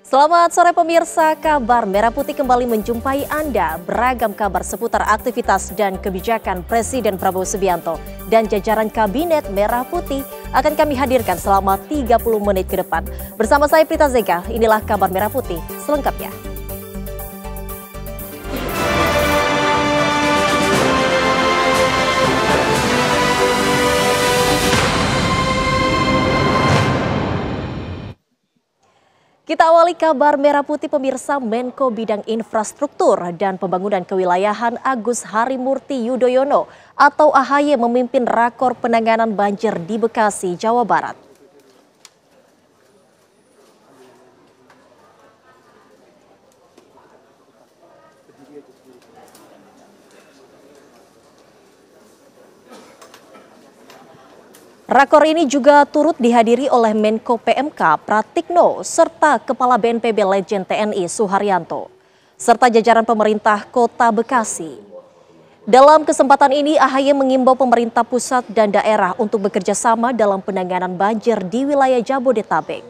Selamat sore pemirsa, kabar Merah Putih kembali menjumpai Anda. Beragam kabar seputar aktivitas dan kebijakan Presiden Prabowo Subianto dan jajaran Kabinet Merah Putih akan kami hadirkan selama 30 menit ke depan. Bersama saya Prita Zega, inilah kabar Merah Putih selengkapnya. Kita awali kabar Merah Putih pemirsa. Menko Bidang Infrastruktur dan Pembangunan Kewilayahan Agus Harimurti Yudhoyono atau AHY memimpin rakor penanganan banjir di Bekasi, Jawa Barat. Rakor ini juga turut dihadiri oleh Menko PMK Pratikno serta Kepala BNPB Legend TNI Suharyanto, serta jajaran pemerintah Kota Bekasi. Dalam kesempatan ini, AHY mengimbau pemerintah pusat dan daerah untuk bekerja sama dalam penanganan banjir di wilayah Jabodetabek.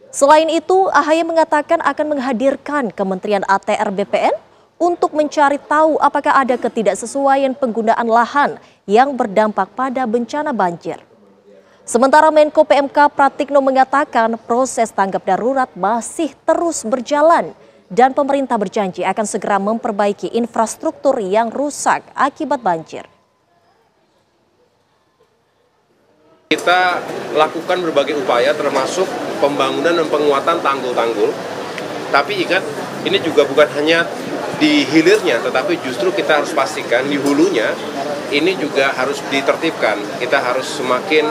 Selain itu, AHY mengatakan akan menghadirkan Kementerian ATR BPN untuk mencari tahu apakah ada ketidaksesuaian penggunaan lahan yang berdampak pada bencana banjir. Sementara Menko PMK Pratikno mengatakan proses tanggap darurat masih terus berjalan dan pemerintah berjanji akan segera memperbaiki infrastruktur yang rusak akibat banjir. Kita lakukan berbagai upaya termasuk pembangunan dan penguatan tanggul-tanggul. Tapi ingat, ini juga bukan hanya di hilirnya, tetapi justru kita harus pastikan di hulunya ini juga harus ditertibkan. Kita harus semakin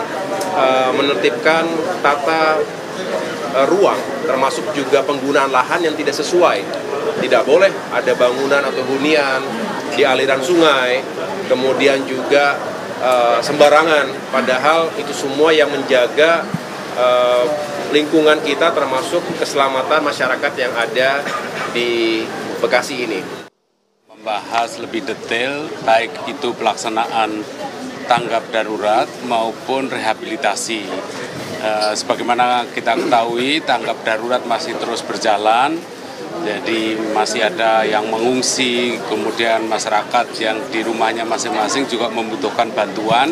menertibkan tata ruang, termasuk juga penggunaan lahan yang tidak sesuai. Tidak boleh ada bangunan atau hunian di aliran sungai, kemudian juga sembarangan, padahal itu semua yang menjaga lingkungan kita termasuk keselamatan masyarakat yang ada di Bekasi ini. Membahas lebih detail baik itu pelaksanaan tanggap darurat maupun rehabilitasi. Sebagaimana kita ketahui, tanggap darurat masih terus berjalan, jadi masih ada yang mengungsi, kemudian masyarakat yang di rumahnya masing-masing juga membutuhkan bantuan.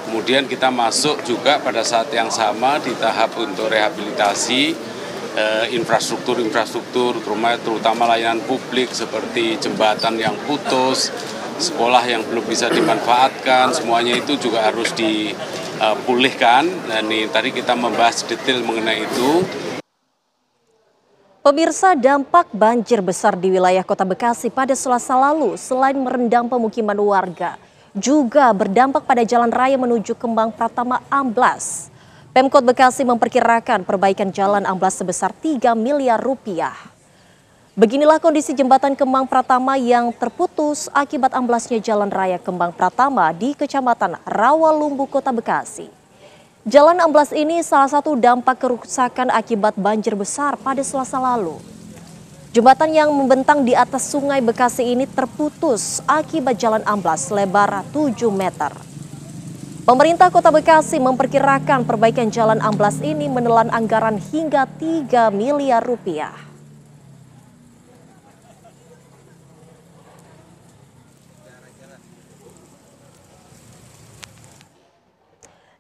Kemudian kita masuk juga pada saat yang sama di tahap untuk rehabilitasi infrastruktur, terutama layanan publik seperti jembatan yang putus, sekolah yang belum bisa dimanfaatkan, semuanya itu juga harus dipulihkan. Dan ini tadi kita membahas detail mengenai itu. Pemirsa, dampak banjir besar di wilayah Kota Bekasi pada Selasa lalu selain merendam pemukiman warga, juga berdampak pada jalan raya menuju Kembang Pratama amblas. Pemkot Bekasi memperkirakan perbaikan jalan amblas sebesar 3 miliar rupiah. Beginilah kondisi jembatan Kembang Pratama yang terputus akibat amblasnya jalan raya Kembang Pratama di Kecamatan Rawalumbu, Kota Bekasi. Jalan amblas ini salah satu dampak kerusakan akibat banjir besar pada Selasa lalu. Jembatan yang membentang di atas Sungai Bekasi ini terputus akibat jalan amblas lebar 7 meter. Pemerintah Kota Bekasi memperkirakan perbaikan jalan amblas ini menelan anggaran hingga 3 miliar rupiah.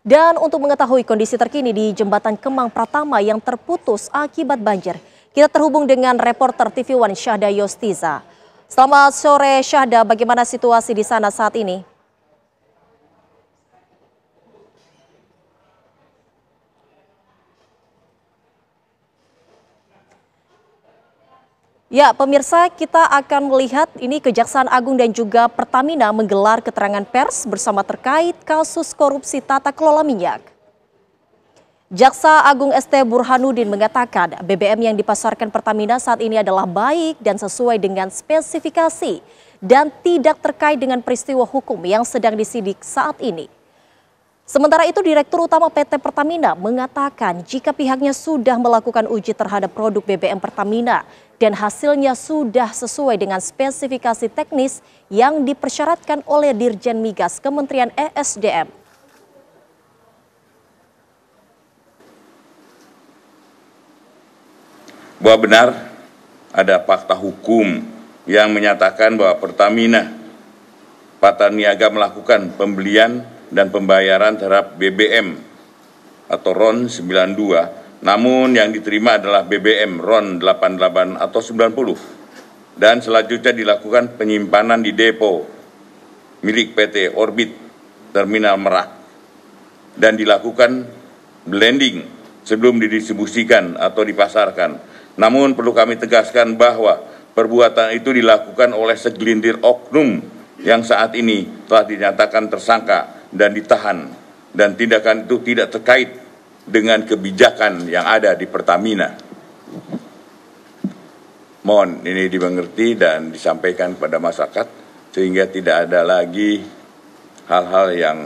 Dan untuk mengetahui kondisi terkini di jembatan Kembang Pratama yang terputus akibat banjir, kita terhubung dengan reporter TV One Syahda Yostiza. Selamat sore Syahda, bagaimana situasi di sana saat ini? Ya, pemirsa, kita akan melihat ini Kejaksaan Agung dan juga Pertamina menggelar keterangan pers bersama terkait kasus korupsi tata kelola minyak. Jaksa Agung ST Burhanuddin mengatakan BBM yang dipasarkan Pertamina saat ini adalah baik dan sesuai dengan spesifikasi dan tidak terkait dengan peristiwa hukum yang sedang disidik saat ini. Sementara itu, Direktur Utama PT Pertamina mengatakan jika pihaknya sudah melakukan uji terhadap produk BBM Pertamina dan hasilnya sudah sesuai dengan spesifikasi teknis yang dipersyaratkan oleh Dirjen Migas Kementerian ESDM. bahwa benar ada fakta hukum yang menyatakan bahwa Pertamina Patraniaga melakukan pembelian dan pembayaran terhadap BBM atau RON 92, namun yang diterima adalah BBM RON 88 atau 90, dan selanjutnya dilakukan penyimpanan di depo milik PT Orbit Terminal Merak dan dilakukan blending sebelum didistribusikan atau dipasarkan. Namun perlu kami tegaskan bahwa perbuatan itu dilakukan oleh segelintir oknum yang saat ini telah dinyatakan tersangka dan ditahan, dan tindakan itu tidak terkait dengan kebijakan yang ada di Pertamina. Mohon ini dimengerti dan disampaikan kepada masyarakat sehingga tidak ada lagi hal-hal yang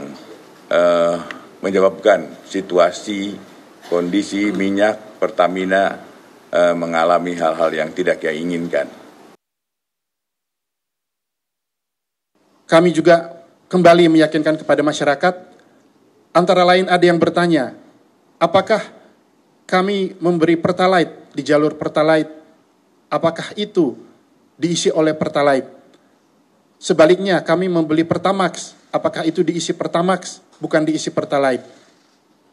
menyebabkan situasi kondisi minyak Pertamina mengalami hal-hal yang tidak kita inginkan. Kami juga kembali meyakinkan kepada masyarakat, antara lain ada yang bertanya, apakah kami memberi Pertalite di jalur Pertalite, apakah itu diisi oleh Pertalite? Sebaliknya kami membeli Pertamax, apakah itu diisi Pertamax, bukan diisi Pertalite?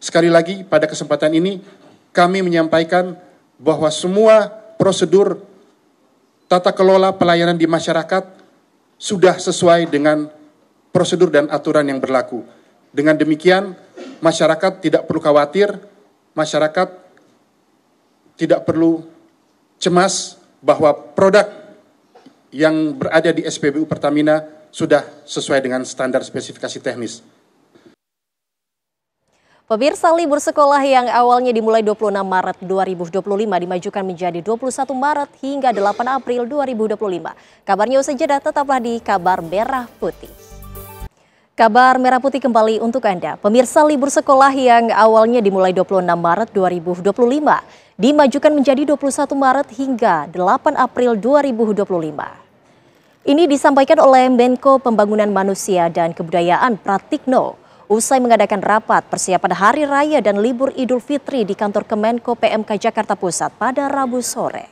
Sekali lagi pada kesempatan ini kami menyampaikan bahwa semua prosedur tata kelola pelayanan di masyarakat sudah sesuai dengan prosedur dan aturan yang berlaku. Dengan demikian, masyarakat tidak perlu khawatir, masyarakat tidak perlu cemas bahwa produk yang berada di SPBU Pertamina sudah sesuai dengan standar spesifikasi teknis. Pemirsa, libur sekolah yang awalnya dimulai 26 Maret 2025 dimajukan menjadi 21 Maret hingga 8 April 2025. Kabarnya usai jeda, tetaplah di Kabar Merah Putih. Kabar Merah Putih kembali untuk Anda. Pemirsa, libur sekolah yang awalnya dimulai 26 Maret 2025 dimajukan menjadi 21 Maret hingga 8 April 2025. Ini disampaikan oleh Menko Pembangunan Manusia dan Kebudayaan Pratikno usai mengadakan rapat persiapan Hari Raya dan Libur Idul Fitri di kantor Kemenko PMK Jakarta Pusat pada Rabu sore.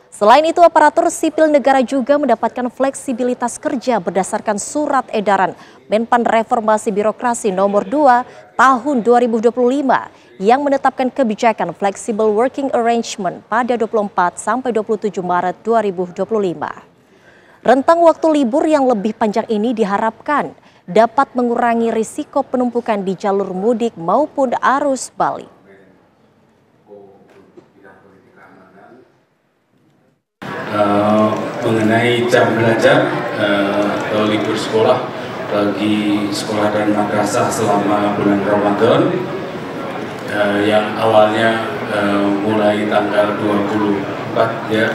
Selain itu, aparatur sipil negara juga mendapatkan fleksibilitas kerja berdasarkan surat edaran Menpan Reformasi Birokrasi nomor 2 tahun 2025 yang menetapkan kebijakan Flexible Working Arrangement pada 24 sampai 27 Maret 2025. Rentang waktu libur yang lebih panjang ini diharapkan dapat mengurangi risiko penumpukan di jalur mudik maupun arus balik. Mengenai jam belajar atau libur sekolah bagi sekolah dan madrasah selama bulan Ramadan yang awalnya mulai tanggal 24 ya,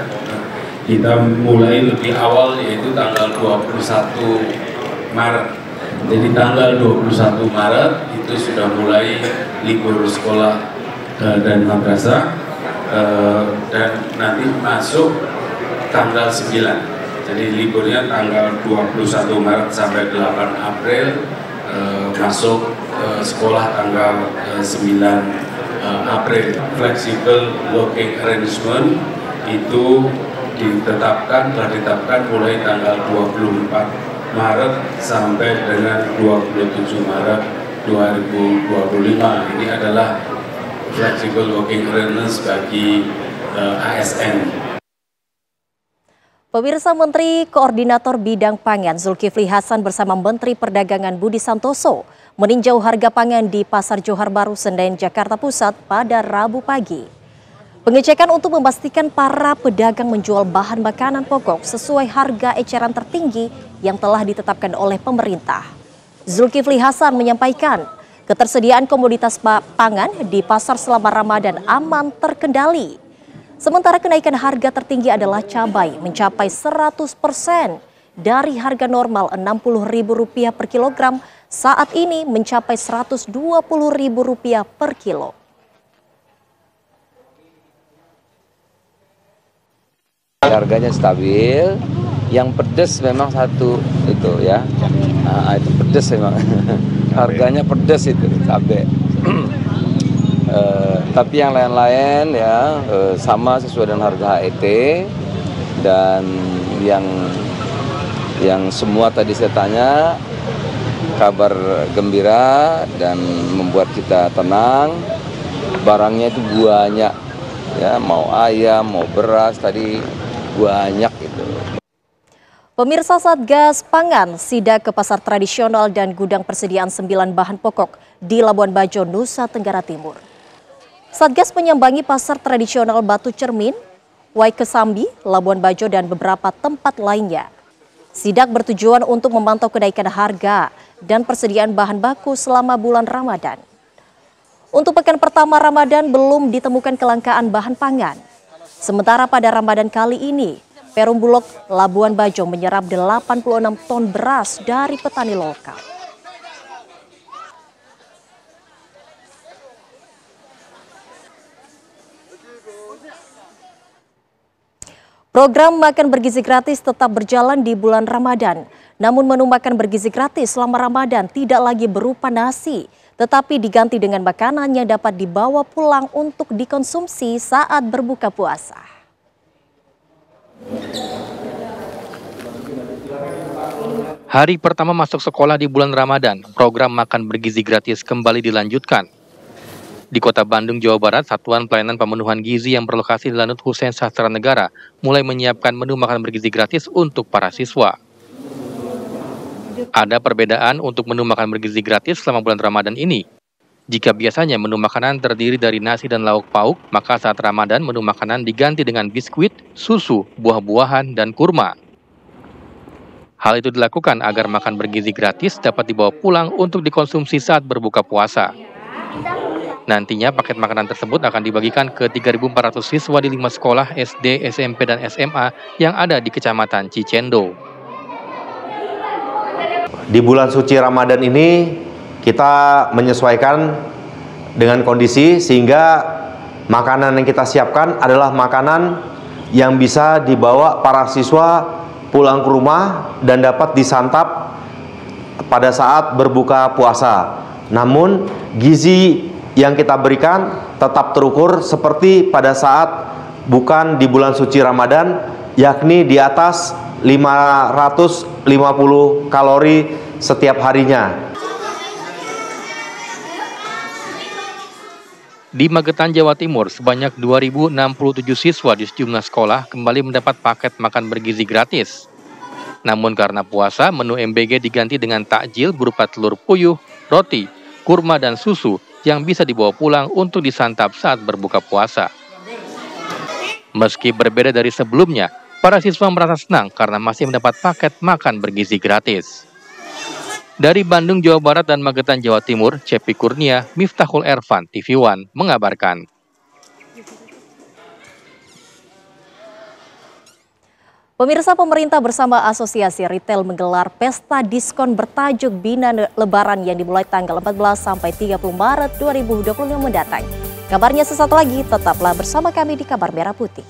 kita mulai lebih awal yaitu tanggal 21 Maret. Jadi tanggal 21 Maret itu sudah mulai libur sekolah dan madrasah dan nanti masuk tanggal 9. Jadi liburnya tanggal 21 Maret sampai 8 April, masuk sekolah tanggal 9 April. Flexible working arrangement itu telah ditetapkan mulai tanggal 24 Maret sampai dengan 27 Maret 2025. Ini adalah flexible working arrangement bagi ASN. Pemirsa, Menteri Koordinator Bidang Pangan Zulkifli Hasan bersama Menteri Perdagangan Budi Santoso meninjau harga pangan di Pasar Johar Baru, Senen, Jakarta Pusat pada Rabu pagi. Pengecekan untuk memastikan para pedagang menjual bahan makanan pokok sesuai harga eceran tertinggi yang telah ditetapkan oleh pemerintah. Zulkifli Hasan menyampaikan ketersediaan komoditas pangan di pasar selama Ramadan aman terkendali. Sementara kenaikan harga tertinggi adalah cabai mencapai 100% dari harga normal Rp60.000 per kilogram, saat ini mencapai Rp120.000 per kilo. Harganya stabil, yang pedas memang satu itu ya, nah, itu pedas memang, harganya pedas itu cabai. Tapi yang lain-lain ya sama sesuai dengan harga HET, dan yang semua tadi saya tanya kabar gembira dan membuat kita tenang. Barangnya itu banyak ya, mau ayam, mau beras tadi banyak itu. Pemirsa, Satgas Pangan sidak ke pasar tradisional dan gudang persediaan 9 bahan pokok di Labuan Bajo, Nusa Tenggara Timur. Satgas menyambangi pasar tradisional Batu Cermin, Waikesambi, Labuan Bajo, dan beberapa tempat lainnya. Sidak bertujuan untuk memantau kenaikan harga dan persediaan bahan baku selama bulan Ramadan. Untuk pekan pertama Ramadan belum ditemukan kelangkaan bahan pangan. Sementara pada Ramadan kali ini, Perum Bulog Labuan Bajo menyerap 86 ton beras dari petani lokal. Program makan bergizi gratis tetap berjalan di bulan Ramadan. Namun menu makan bergizi gratis selama Ramadan tidak lagi berupa nasi, tetapi diganti dengan makanan yang dapat dibawa pulang untuk dikonsumsi saat berbuka puasa. Hari pertama masuk sekolah di bulan Ramadan, program makan bergizi gratis kembali dilanjutkan. Di Kota Bandung, Jawa Barat, Satuan Pelayanan Pemenuhan Gizi yang berlokasi di Lanut Hussein Sastra Negara mulai menyiapkan menu makan bergizi gratis untuk para siswa. Ada perbedaan untuk menu makan bergizi gratis selama bulan Ramadan ini. Jika biasanya menu makanan terdiri dari nasi dan lauk pauk, maka saat Ramadan menu makanan diganti dengan biskuit, susu, buah-buahan, dan kurma. Hal itu dilakukan agar makan bergizi gratis dapat dibawa pulang untuk dikonsumsi saat berbuka puasa. Nantinya paket makanan tersebut akan dibagikan ke 3.400 siswa di 5 sekolah SD, SMP, dan SMA yang ada di Kecamatan Cicendo. Di bulan suci Ramadan ini kita menyesuaikan dengan kondisi sehingga makanan yang kita siapkan adalah makanan yang bisa dibawa para siswa pulang ke rumah dan dapat disantap pada saat berbuka puasa. Namun gizi yang kita berikan tetap terukur seperti pada saat bukan di bulan suci Ramadan, yakni di atas 550 kalori setiap harinya. Di Magetan, Jawa Timur, sebanyak 2.067 siswa di sejumlah sekolah kembali mendapat paket makan bergizi gratis. Namun karena puasa, menu MBG diganti dengan takjil berupa telur puyuh, roti, kurma, dan susu yang bisa dibawa pulang untuk disantap saat berbuka puasa. Meski berbeda dari sebelumnya, para siswa merasa senang karena masih mendapat paket makan bergizi gratis. Dari Bandung, Jawa Barat, dan Magetan, Jawa Timur, Cepi Kurnia, Miftahul Ervan, TV One, mengabarkan. Pemirsa, pemerintah bersama Asosiasi Retail menggelar pesta diskon bertajuk Bina Lebaran yang dimulai tanggal 14 sampai 30 Maret 2025 mendatang. Kabarnya sesaat lagi, tetaplah bersama kami di Kabar Merah Putih.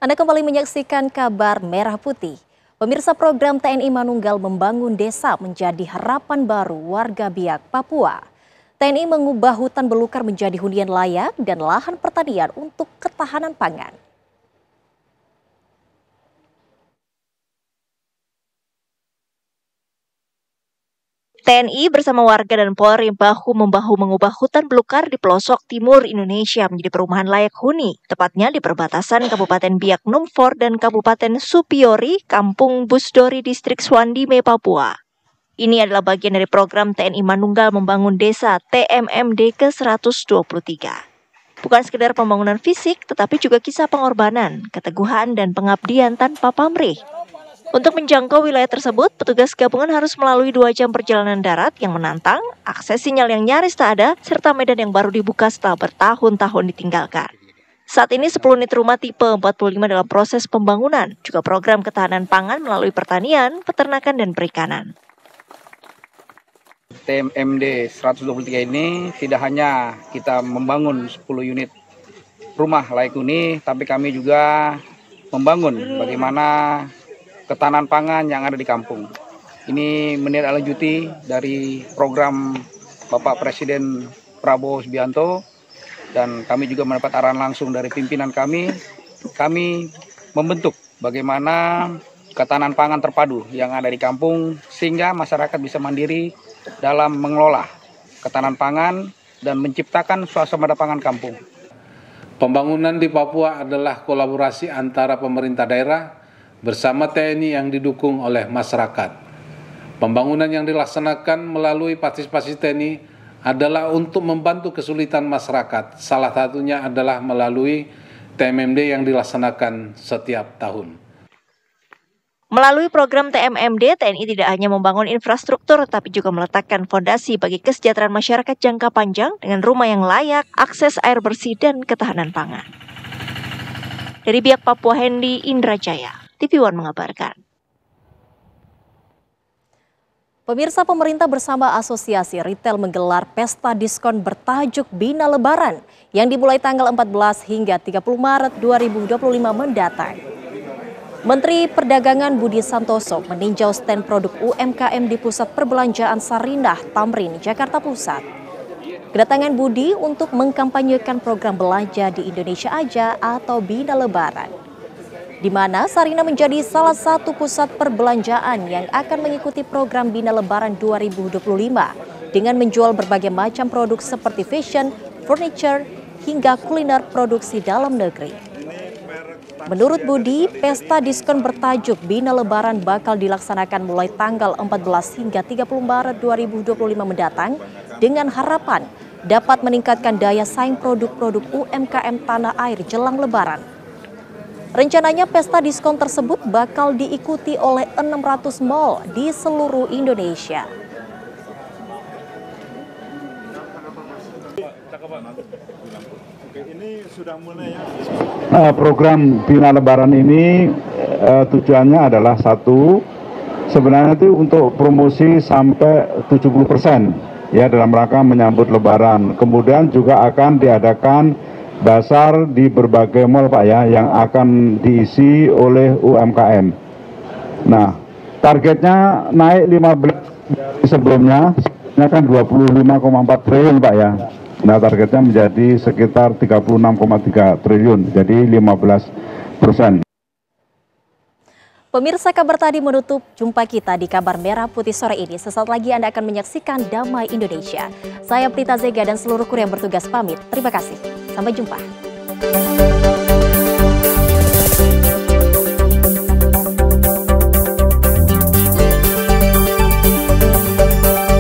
Anda kembali menyaksikan Kabar Merah Putih. Pemirsa, program TNI Manunggal Membangun Desa menjadi harapan baru warga Biak, Papua. TNI mengubah hutan belukar menjadi hunian layak dan lahan pertanian untuk ketahanan pangan. TNI bersama warga dan Polri bahu-membahu mengubah hutan belukar di pelosok timur Indonesia menjadi perumahan layak huni, tepatnya di perbatasan Kabupaten Biak Numfor dan Kabupaten Supiori, Kampung Busdori, Distrik Swandime, Papua. Ini adalah bagian dari program TNI Manunggal Membangun Desa TMMD ke-123. Bukan sekedar pembangunan fisik, tetapi juga kisah pengorbanan, keteguhan, dan pengabdian tanpa pamrih. Untuk menjangkau wilayah tersebut, petugas gabungan harus melalui 2 jam perjalanan darat yang menantang, akses sinyal yang nyaris tak ada, serta medan yang baru dibuka setelah bertahun-tahun ditinggalkan. Saat ini 10 unit rumah tipe 45 dalam proses pembangunan, juga program ketahanan pangan melalui pertanian, peternakan, dan perikanan. TMMD 123 ini tidak hanya kita membangun 10 unit rumah layak huni, tapi kami juga membangun bagaimana ketahanan pangan yang ada di kampung. Ini menindaklanjuti dari program Bapak Presiden Prabowo Subianto, dan kami juga mendapat arahan langsung dari pimpinan kami. Kami membentuk bagaimana ketahanan pangan terpadu yang ada di kampung sehingga masyarakat bisa mandiri dalam mengelola ketahanan pangan dan menciptakan suasana pangan kampung. Pembangunan di Papua adalah kolaborasi antara pemerintah daerah bersama TNI yang didukung oleh masyarakat. Pembangunan yang dilaksanakan melalui partisipasi TNI adalah untuk membantu kesulitan masyarakat. Salah satunya adalah melalui TMMD yang dilaksanakan setiap tahun. Melalui program TMMD, TNI tidak hanya membangun infrastruktur, tapi juga meletakkan fondasi bagi kesejahteraan masyarakat jangka panjang dengan rumah yang layak, akses air bersih, dan ketahanan pangan. Dari pihak Papua, Hendy Indrajaya, TV One mengabarkan. Pemirsa, pemerintah bersama Asosiasi Retail menggelar pesta diskon bertajuk Bina Lebaran yang dimulai tanggal 14 hingga 30 Maret 2025 mendatang. Menteri Perdagangan Budi Santoso meninjau stand produk UMKM di Pusat Perbelanjaan Sarinah, Tamrin, Jakarta Pusat. Kedatangan Budi untuk mengkampanyekan program belanja di Indonesia Aja atau Bina Lebaran, di mana Sarinah menjadi salah satu pusat perbelanjaan yang akan mengikuti program Bina Lebaran 2025 dengan menjual berbagai macam produk seperti fashion, furniture, hingga kuliner produksi dalam negeri. Menurut Budi, pesta diskon bertajuk Bina Lebaran bakal dilaksanakan mulai tanggal 14 hingga 30 Maret 2025 mendatang dengan harapan dapat meningkatkan daya saing produk-produk UMKM tanah air jelang Lebaran. Rencananya pesta diskon tersebut bakal diikuti oleh 600 mal di seluruh Indonesia. Program Bina Lebaran ini tujuannya adalah satu, sebenarnya itu untuk promosi sampai 70% ya dalam rangka menyambut Lebaran. Kemudian juga akan diadakan basar di berbagai mal Pak ya yang akan diisi oleh UMKM. Nah, targetnya naik 15 dari sebelumnya kan 25,4 triliun Pak ya. Nah, targetnya menjadi sekitar 36,3 triliun, jadi 15%. Pemirsa, kabar tadi menutup jumpa kita di Kabar Merah Putih sore ini. Sesaat lagi Anda akan menyaksikan Damai Indonesia. Saya Prita Zega dan seluruh kru yang bertugas pamit. Terima kasih. Sampai jumpa.